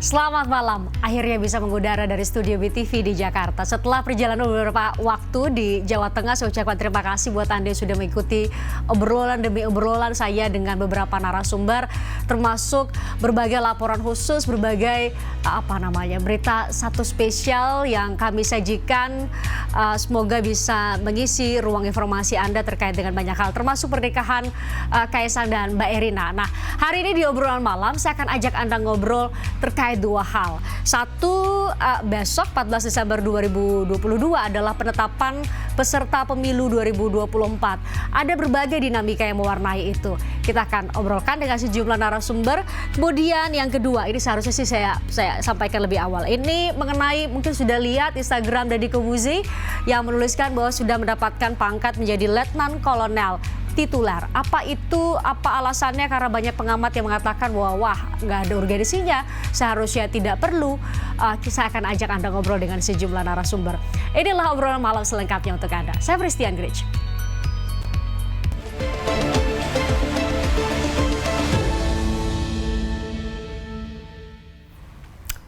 Selamat malam, akhirnya bisa mengudara dari studio BTV di Jakarta. Setelah perjalanan beberapa waktu di Jawa Tengah, saya ucapkan terima kasih buat Anda yang sudah mengikuti obrolan demi obrolan saya dengan beberapa narasumber, termasuk berbagai laporan khusus, berbagai berita satu spesial yang kami sajikan. Semoga bisa mengisi ruang informasi Anda terkait dengan banyak hal, termasuk pernikahan Kaisang dan Mbak Erina. Nah, hari ini di obrolan malam saya akan ajak Anda ngobrol terkait dua hal. Satu, besok 14 Desember 2022 adalah penetapan peserta pemilu 2024. Ada berbagai dinamika yang mewarnai itu. Kita akan obrolkan dengan sejumlah narasumber. Kemudian yang kedua, ini seharusnya sih saya sampaikan lebih awal. Ini mengenai, mungkin sudah lihat Instagram Deddy Corbuzier yang menuliskan bahwa sudah mendapatkan pangkat menjadi Letnan Kolonel tituler. Apa itu, apa alasannya? Karena banyak pengamat yang mengatakan bahwa wah, nggak ada urgensinya, seharusnya tidak perlu. Saya akan ajak Anda ngobrol dengan sejumlah narasumber. Inilah obrolan malam selengkapnya untuk Anda. Saya Christian Grich.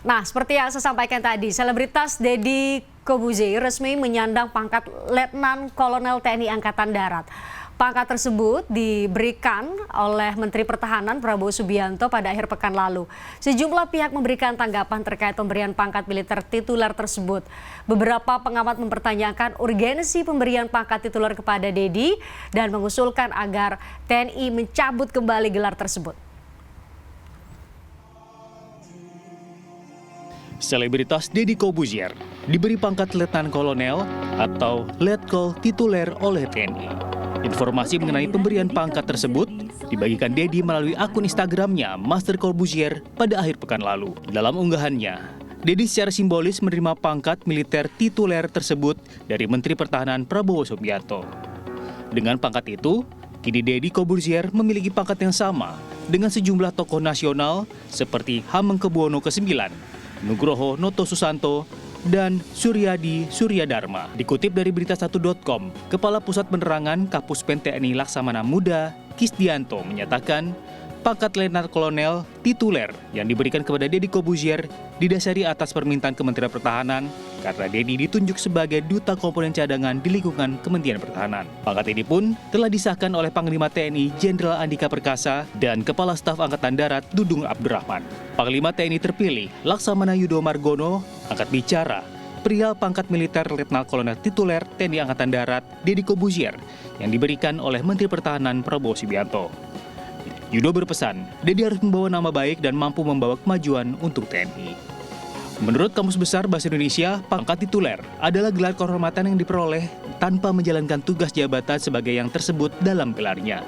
Nah, seperti yang saya sampaikan tadi, selebritas Deddy Corbuzier resmi menyandang pangkat Letnan Kolonel TNI Angkatan Darat. Pangkat tersebut diberikan oleh Menteri Pertahanan Prabowo Subianto pada akhir pekan lalu. Sejumlah pihak memberikan tanggapan terkait pemberian pangkat militer tituler tersebut. Beberapa pengamat mempertanyakan urgensi pemberian pangkat tituler kepada Deddy dan mengusulkan agar TNI mencabut kembali gelar tersebut. Selebritas Deddy Corbuzier diberi pangkat Letnan Kolonel atau Letkol tituler oleh TNI. Informasi mengenai pemberian pangkat tersebut dibagikan Deddy melalui akun Instagramnya Master Corbuzier pada akhir pekan lalu. Dalam unggahannya, Deddy secara simbolis menerima pangkat militer tituler tersebut dari Menteri Pertahanan Prabowo Subianto. Dengan pangkat itu, kini Deddy Corbuzier memiliki pangkat yang sama dengan sejumlah tokoh nasional seperti Hamengkubuwono ke-9, Nugroho Noto Susanto, dan Suryadi Suryadharma. Dikutip dari berita1.com, Kepala Pusat Penerangan Kapuspen TNI Laksamana Muda, Kisdianto, menyatakan pangkat Letnan Kolonel tituler yang diberikan kepada Deddy Corbuzier didasari atas permintaan Kementerian Pertahanan karena Deddy ditunjuk sebagai Duta Komponen Cadangan di lingkungan Kementerian Pertahanan. Pangkat ini pun telah disahkan oleh Panglima TNI Jenderal Andika Perkasa dan Kepala Staf Angkatan Darat Dudung Abdurrahman. Panglima TNI terpilih Laksamana Yudo Margono angkat bicara perihal pangkat militer Letnan Kolonel tituler TNI Angkatan Darat Deddy Corbuzier yang diberikan oleh Menteri Pertahanan Prabowo Subianto. Yudo berpesan, Deddy harus membawa nama baik dan mampu membawa kemajuan untuk TNI. Menurut Kamus Besar Bahasa Indonesia, pangkat tituler adalah gelar kehormatan yang diperoleh tanpa menjalankan tugas jabatan sebagai yang tersebut dalam gelarnya.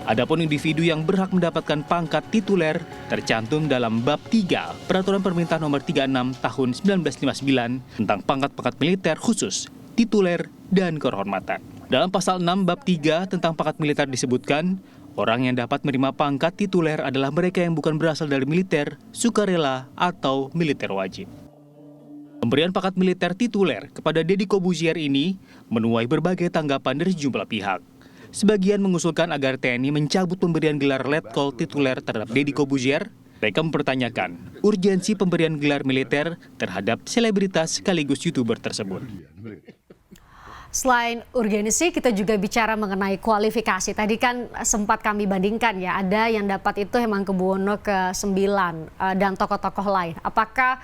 Adapun individu yang berhak mendapatkan pangkat tituler tercantum dalam Bab 3 Peraturan Pemerintah Nomor 36 Tahun 1959 tentang pangkat-pangkat militer khusus, tituler, dan kehormatan. Dalam Pasal 6 Bab 3 tentang pangkat militer disebutkan, orang yang dapat menerima pangkat tituler adalah mereka yang bukan berasal dari militer, sukarela, atau militer wajib. Pemberian pangkat militer tituler kepada Deddy Corbuzier ini menuai berbagai tanggapan dari sejumlah pihak. Sebagian mengusulkan agar TNI mencabut pemberian gelar Letkol tituler terhadap Deddy Corbuzier. Mereka mempertanyakan urgensi pemberian gelar militer terhadap selebritas sekaligus YouTuber tersebut. Selain urgensi, kita juga bicara mengenai kualifikasi. Tadi kan sempat kami bandingkan ya, ada yang dapat itu Hamengkubuwono ke-9 dan tokoh-tokoh lain. Apakah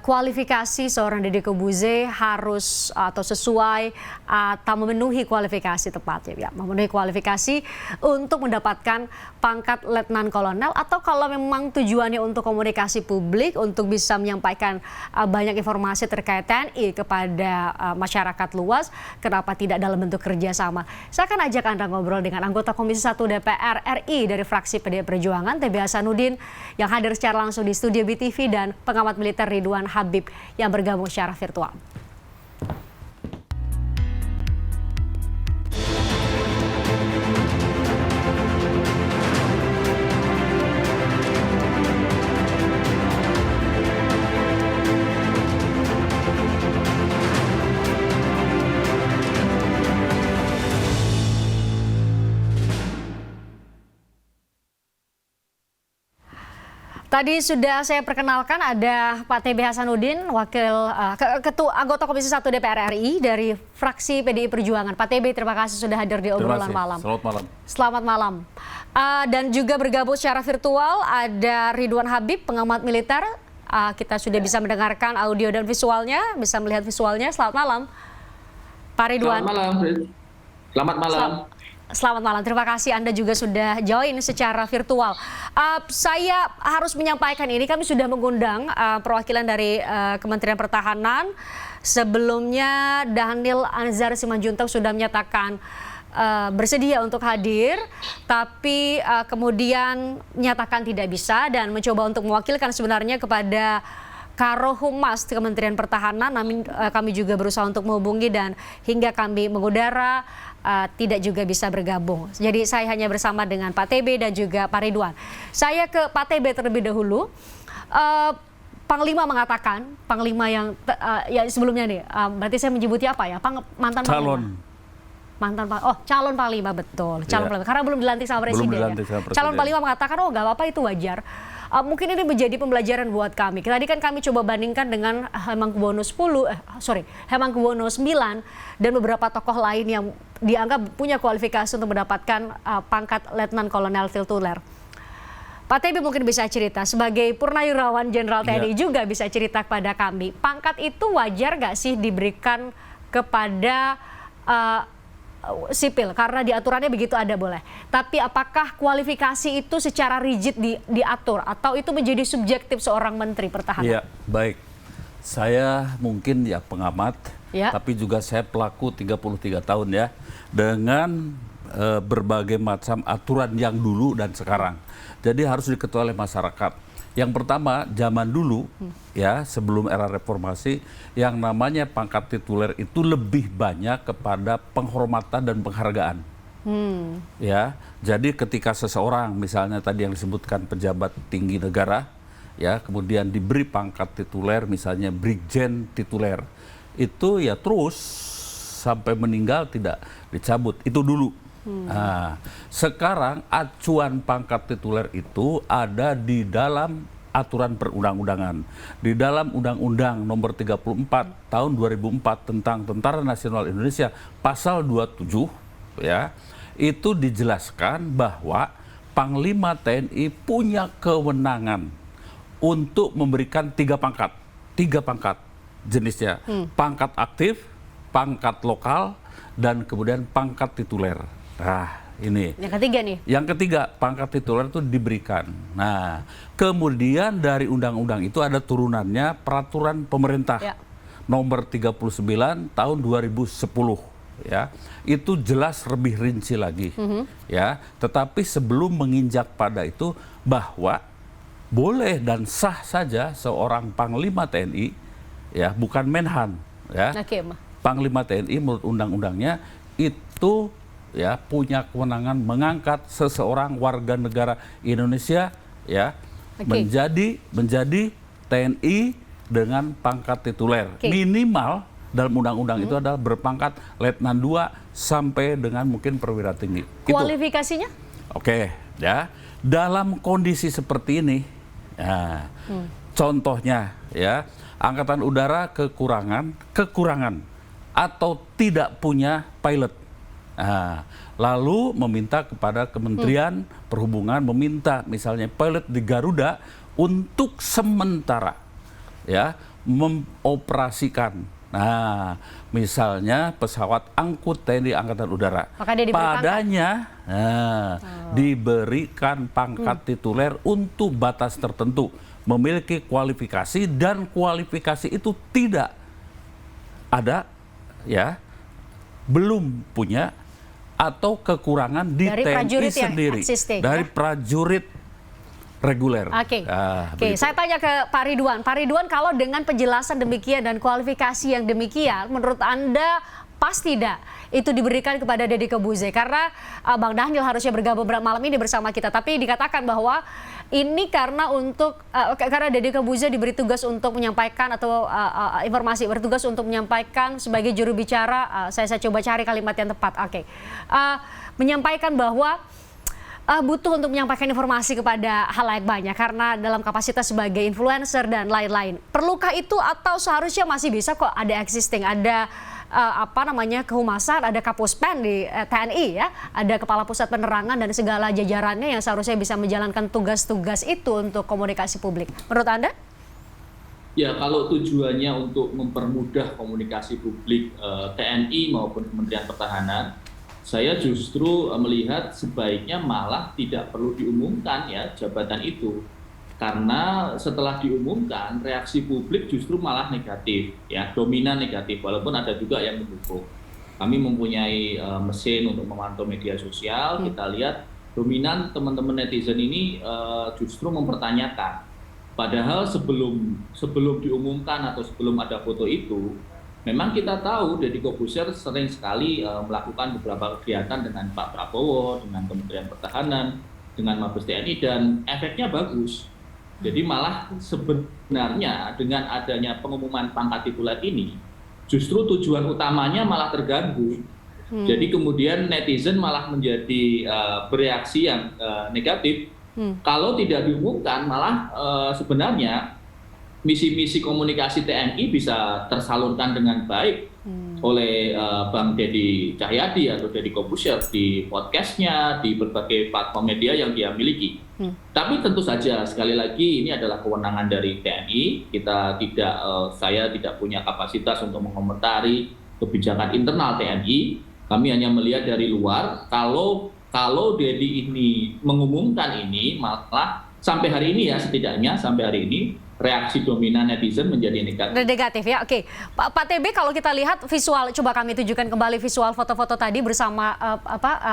kualifikasi seorang Deddy Corbuzier harus atau sesuai atau memenuhi kualifikasi tepatnya ya, memenuhi kualifikasi untuk mendapatkan pangkat Letnan Kolonel, atau kalau memang tujuannya untuk komunikasi publik, untuk bisa menyampaikan banyak informasi terkait TNI kepada masyarakat luas, kenapa tidak dalam bentuk kerjasama? Saya akan ajak Anda ngobrol dengan anggota Komisi 1 DPR RI dari fraksi PDI Perjuangan, TB Hasanuddin, yang hadir secara langsung di studio BTV, dan pengamat militer Ridwan Habib yang bergabung secara virtual. Tadi sudah saya perkenalkan ada Pak TB Hasanuddin, Ketua Anggota Komisi 1 DPR RI dari fraksi PDI Perjuangan. Pak TB, terima kasih sudah hadir di obrolan malam. Selamat malam. Selamat malam. Dan juga bergabung secara virtual ada Ridwan Habib, pengamat militer. Kita sudah bisa mendengarkan audio dan visualnya, bisa melihat visualnya. Selamat malam, Pak Ridwan. Selamat malam. Selamat malam. Selamat malam, terima kasih Anda juga sudah join secara virtual. Saya harus menyampaikan ini, kami sudah mengundang perwakilan dari Kementerian Pertahanan. Sebelumnya Dhanil Anzar Simanjuntak sudah menyatakan bersedia untuk hadir, tapi kemudian menyatakan tidak bisa dan mencoba untuk mewakilkan sebenarnya kepada Karohumas Kementerian Pertahanan. Namun kami juga berusaha untuk menghubungi dan hingga kami mengudara tidak juga bisa bergabung. Jadi saya hanya bersama dengan Pak TB dan juga Pak Ridwan. Saya ke Pak TB terlebih dahulu. Panglima mengatakan, Panglima yang sebelumnya nih, berarti saya menyebutnya apa ya? Mantan calon. Calon Panglima, betul. Calon Panglima, karena belum dilantik sama Presiden. Calon Panglima mengatakan, oh nggak apa-apa, itu wajar. Mungkin ini menjadi pembelajaran buat kami. Tadi kan kami coba bandingkan dengan Hemangkubuwono Hemangkubuwono IX dan beberapa tokoh lain yang dianggap punya kualifikasi untuk mendapatkan pangkat Letnan Kolonel Tituler. Pak TB mungkin bisa cerita, sebagai Purnawirawan Jenderal TNI juga bisa cerita kepada kami. Pangkat itu wajar nggak sih diberikan kepada sipil, karena di aturannya begitu ada boleh. Tapi apakah kualifikasi itu secara rigid diatur atau itu menjadi subjektif seorang Menteri Pertahanan? Iya, baik. Saya mungkin ya pengamat, tapi juga saya pelaku 33 tahun ya, dengan berbagai macam aturan yang dulu dan sekarang. Jadi harus diketahui oleh masyarakat. Yang pertama, zaman dulu ya, sebelum era reformasi, yang namanya pangkat tituler itu lebih banyak kepada penghormatan dan penghargaan. Ya, jadi ketika seseorang, misalnya tadi yang disebutkan pejabat tinggi negara, ya, kemudian diberi pangkat tituler, misalnya Brigjen tituler, itu ya terus sampai meninggal tidak dicabut. Itu dulu. Nah, sekarang acuan pangkat tituler itu ada di dalam aturan perundang-undangan. Di dalam Undang-Undang Nomor 34 Tahun 2004 tentang Tentara Nasional Indonesia pasal 27 ya, itu dijelaskan bahwa Panglima TNI punya kewenangan untuk memberikan 3 pangkat jenisnya, pangkat aktif, pangkat lokal, dan kemudian pangkat tituler. Nah, ini. Yang ketiga nih. Yang ketiga, pangkat tituler itu diberikan. Nah, kemudian dari undang-undang itu ada turunannya peraturan pemerintah nomor 39 tahun 2010 ya. Itu jelas lebih rinci lagi. Ya, tetapi sebelum menginjak pada itu bahwa boleh dan sah saja seorang Panglima TNI ya, bukan Menhan ya. Panglima TNI menurut undang-undangnya itu ya punya kewenangan mengangkat seseorang warga negara Indonesia ya menjadi TNI dengan pangkat tituler. Minimal dalam undang-undang itu adalah berpangkat Letnan 2 sampai dengan mungkin perwira tinggi. Kualifikasinya? Oke, ya. Dalam kondisi seperti ini ya, contohnya ya, Angkatan Udara kekurangan atau tidak punya pilot. Nah, lalu meminta kepada Kementerian Perhubungan, meminta misalnya pilot di Garuda untuk sementara ya mengoperasikan. Nah, misalnya pesawat angkut TNI Angkatan Udara. Padanya diberikan pangkat tituler untuk batas tertentu, memiliki kualifikasi, dan kualifikasi itu tidak ada ya, belum punya atau kekurangan di TNI sendiri dari prajurit reguler. Oke, saya tanya ke Pak Ridwan. Pak Ridwan, kalau dengan penjelasan demikian dan kualifikasi yang demikian, menurut Anda pas tidak itu diberikan kepada Deddy Corbuzier? Karena Bang Dhanil harusnya bergabung malam ini bersama kita, tapi dikatakan bahwa ini karena Deddy Corbuzier diberi tugas untuk menyampaikan atau informasi, bertugas untuk menyampaikan sebagai juru bicara. Saya coba cari kalimat yang tepat. Menyampaikan bahwa butuh untuk menyampaikan informasi kepada halayak banyak karena dalam kapasitas sebagai influencer dan lain-lain. Perlukah itu atau seharusnya masih bisa kok ada existing, ada kehumasan, ada Kapuspen di TNI ya, ada Kepala Pusat Penerangan dan segala jajarannya yang seharusnya bisa menjalankan tugas-tugas itu untuk komunikasi publik. Menurut Anda? Ya, kalau tujuannya untuk mempermudah komunikasi publik TNI maupun Kementerian Pertahanan, saya justru melihat sebaiknya malah tidak perlu diumumkan ya jabatan itu. Karena setelah diumumkan, reaksi publik justru malah negatif, ya, dominan negatif, walaupun ada juga yang mendukung. Kami mempunyai mesin untuk memantau media sosial, kita lihat dominan teman-teman netizen ini justru mempertanyakan. Padahal sebelum diumumkan atau sebelum ada foto itu, memang kita tahu Deddy Corbuzier sering sekali melakukan beberapa kegiatan dengan Pak Prabowo, dengan Kementerian Pertahanan, dengan Mabes TNI, dan efeknya bagus. Jadi malah sebenarnya dengan adanya pengumuman pangkat tituler ini, justru tujuan utamanya malah terganggu. Jadi kemudian netizen malah menjadi bereaksi yang negatif. Kalau tidak diumumkan, malah sebenarnya misi-misi komunikasi TNI bisa tersalurkan dengan baik oleh Bang Deddy Cahyadi atau Deddy Corbuzier di podcastnya, di berbagai platform media yang dia miliki. Tapi tentu saja sekali lagi ini adalah kewenangan dari TNI. Saya tidak punya kapasitas untuk mengomentari kebijakan internal TNI. Kami hanya melihat dari luar. Kalau Deddy ini mengumumkan ini, malah sampai hari ini ya, setidaknya sampai hari ini reaksi dominan netizen menjadi negatif. Negatif ya, oke. Pak TB, kalau kita lihat visual, coba kami tunjukkan kembali visual foto-foto tadi bersama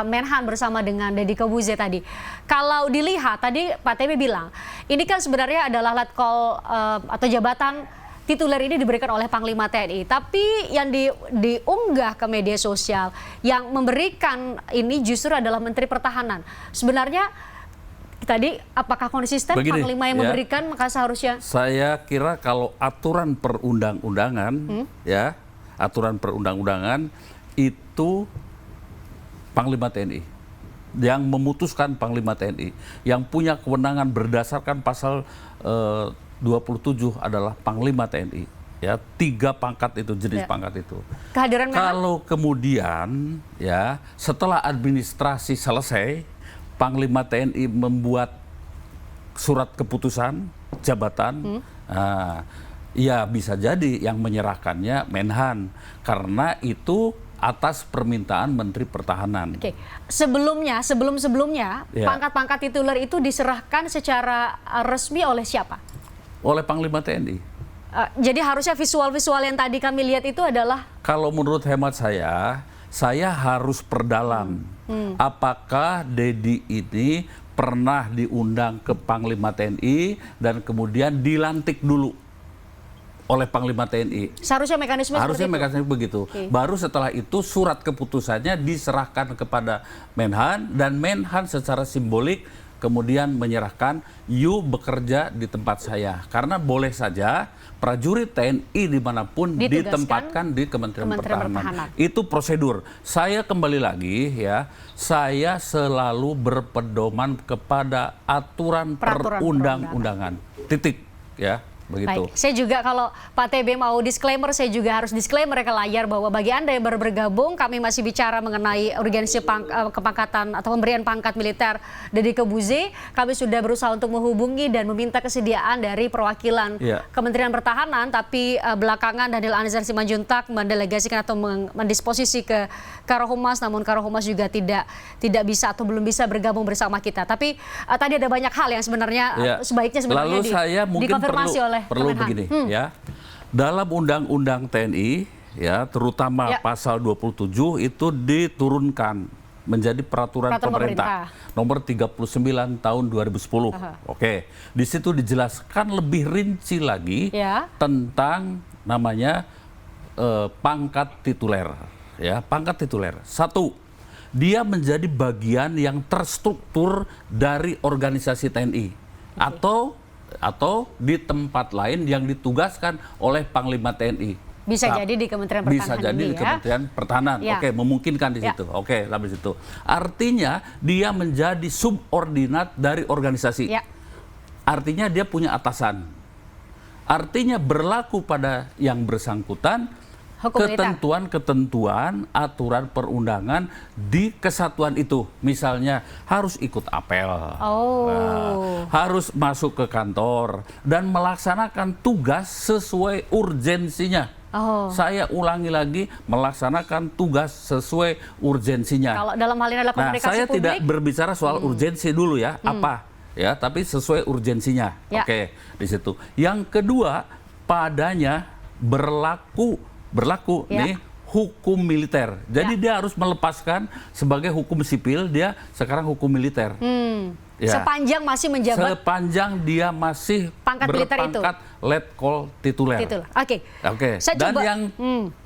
Menhan bersama dengan Deddy Corbuzier tadi. Kalau dilihat tadi Pak TB bilang, ini kan sebenarnya adalah letkol atau jabatan tituler ini diberikan oleh Panglima TNI. Tapi yang diunggah ke media sosial, yang memberikan ini justru adalah Menteri Pertahanan. Sebenarnya tadi apakah konsisten begini, Panglima yang memberikan maka seharusnya? Saya kira kalau aturan perundang-undangan aturan perundang-undangan itu Panglima TNI yang memutuskan, Panglima TNI yang punya kewenangan berdasarkan pasal 27 adalah Panglima TNI. Ya, 3 pangkat itu, jenis pangkat itu. Kehadiran kalau kemudian setelah administrasi selesai, Panglima TNI membuat surat keputusan jabatan, ya bisa jadi yang menyerahkannya Menhan, karena itu atas permintaan Menteri Pertahanan. Oke. Sebelumnya pangkat-pangkat tituler itu diserahkan secara resmi oleh siapa? Oleh Panglima TNI. Jadi harusnya visual-visual yang tadi kami lihat itu adalah? Kalau menurut hemat saya harus perdalam. Apakah Deddy ini pernah diundang ke Panglima TNI dan kemudian dilantik dulu oleh Panglima TNI. Seharusnya mekanisme begitu. Baru setelah itu surat keputusannya diserahkan kepada Menhan dan Menhan secara simbolik kemudian menyerahkan, you bekerja di tempat saya. Karena boleh saja prajurit TNI dimanapun ditempatkan di Kementerian Pertahanan. Itu prosedur. Saya kembali lagi saya selalu berpedoman kepada aturan perundang-undangan. Titik begitu. Baik, saya juga kalau Pak TB mau disclaimer, saya juga harus disclaimer ke layar bahwa bagi Anda yang baru bergabung, kami masih bicara mengenai urgensi kepangkatan atau pemberian pangkat militer Deddy Corbuzier. Kami sudah berusaha untuk menghubungi dan meminta kesediaan dari perwakilan Kementerian Pertahanan, tapi belakangan Daniel Anzar Simanjuntak mendelegasikan atau mendisposisi ke Karohumas, namun Karohumas juga tidak bisa atau belum bisa bergabung bersama kita. Tapi tadi ada banyak hal yang sebenarnya sebaiknya dikonfirmasi oleh perlu begini dalam undang-undang TNI terutama pasal 27 itu diturunkan menjadi peraturan pemerintah nomor 39 tahun 2010. Oke, di situ dijelaskan lebih rinci lagi tentang namanya pangkat tituler. Pangkat tituler. Satu, dia menjadi bagian yang terstruktur dari organisasi TNI atau di tempat lain yang ditugaskan oleh Panglima TNI. Bisa jadi di Kementerian Pertahanan. Bisa jadi di Kementerian Pertahanan. Ya. Oke, memungkinkan di situ. Oke, habis itu. Artinya dia menjadi subordinat dari organisasi. Ya. Artinya dia punya atasan. Artinya berlaku pada yang bersangkutan ketentuan-ketentuan aturan perundangan di kesatuan itu. Misalnya harus ikut apel, harus masuk ke kantor, dan melaksanakan tugas sesuai urgensinya. Saya ulangi lagi, melaksanakan tugas sesuai urgensinya. Kalau dalam hal ini adalah komunikasi saya publik, tidak berbicara soal urgensi dulu ya, apa ya, tapi sesuai urgensinya. Ya. Oke, di situ. Yang kedua, padanya berlaku nih hukum militer. Jadi dia harus melepaskan sebagai hukum sipil, dia sekarang hukum militer. Ya. Sepanjang masih menjabat. Sepanjang dia masih pangkat militer itu. berpangkat letkol tituler. Oke. Dan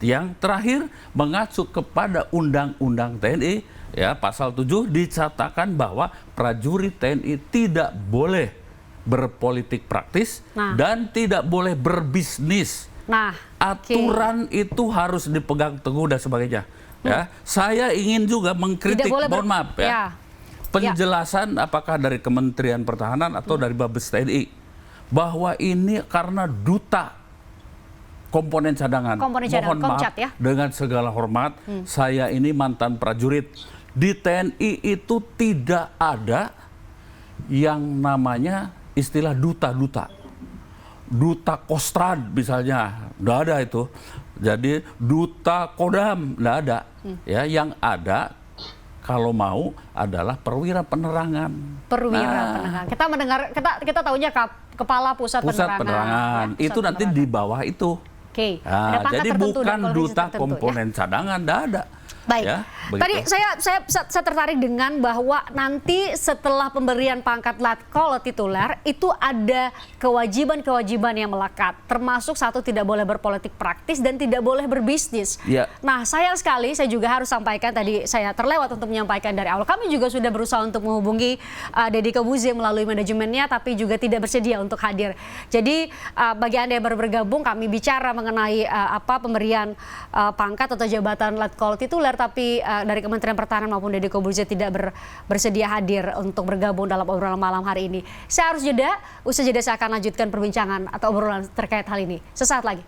yang terakhir mengacu kepada Undang-Undang TNI, ya pasal 7 dicatatkan bahwa prajurit TNI tidak boleh berpolitik praktis dan tidak boleh berbisnis. Aturan itu harus dipegang teguh dan sebagainya. Ya, saya ingin juga mengkritik, mohon maaf ya, penjelasan apakah dari Kementerian Pertahanan atau dari Mabes TNI bahwa ini karena duta komponen cadangan. Mohon maaf, dengan segala hormat, saya ini mantan prajurit. Di TNI itu tidak ada yang namanya istilah duta-duta. Duta Kostrad misalnya, nggak ada itu. Jadi duta Kodam nggak ada. Ya, yang ada kalau mau adalah perwira penerangan. Penerangan. Kita mendengar, kita tahunya kepala pusat penerangan. Itu nanti di bawah itu. Jadi bukan duta komponen cadangan, nggak ada. Baik. Ya, tadi saya tertarik dengan bahwa nanti setelah pemberian pangkat letkol tituler itu ada kewajiban-kewajiban yang melekat, termasuk satu, tidak boleh berpolitik praktis dan tidak boleh berbisnis. Ya. Nah, sayang sekali saya juga harus sampaikan, tadi saya terlewat untuk menyampaikan dari awal, kami juga sudah berusaha untuk menghubungi Deddy Corbuzier melalui manajemennya, tapi juga tidak bersedia untuk hadir. Jadi bagi Anda yang baru bergabung, kami bicara mengenai pemberian pangkat atau jabatan letkol tituler, tapi dari Kementerian Pertahanan maupun Deddy Corbuzier tidak bersedia hadir untuk bergabung dalam obrolan malam hari ini. Saya harus jeda, usai jeda saya akan lanjutkan perbincangan atau obrolan terkait hal ini sesaat lagi.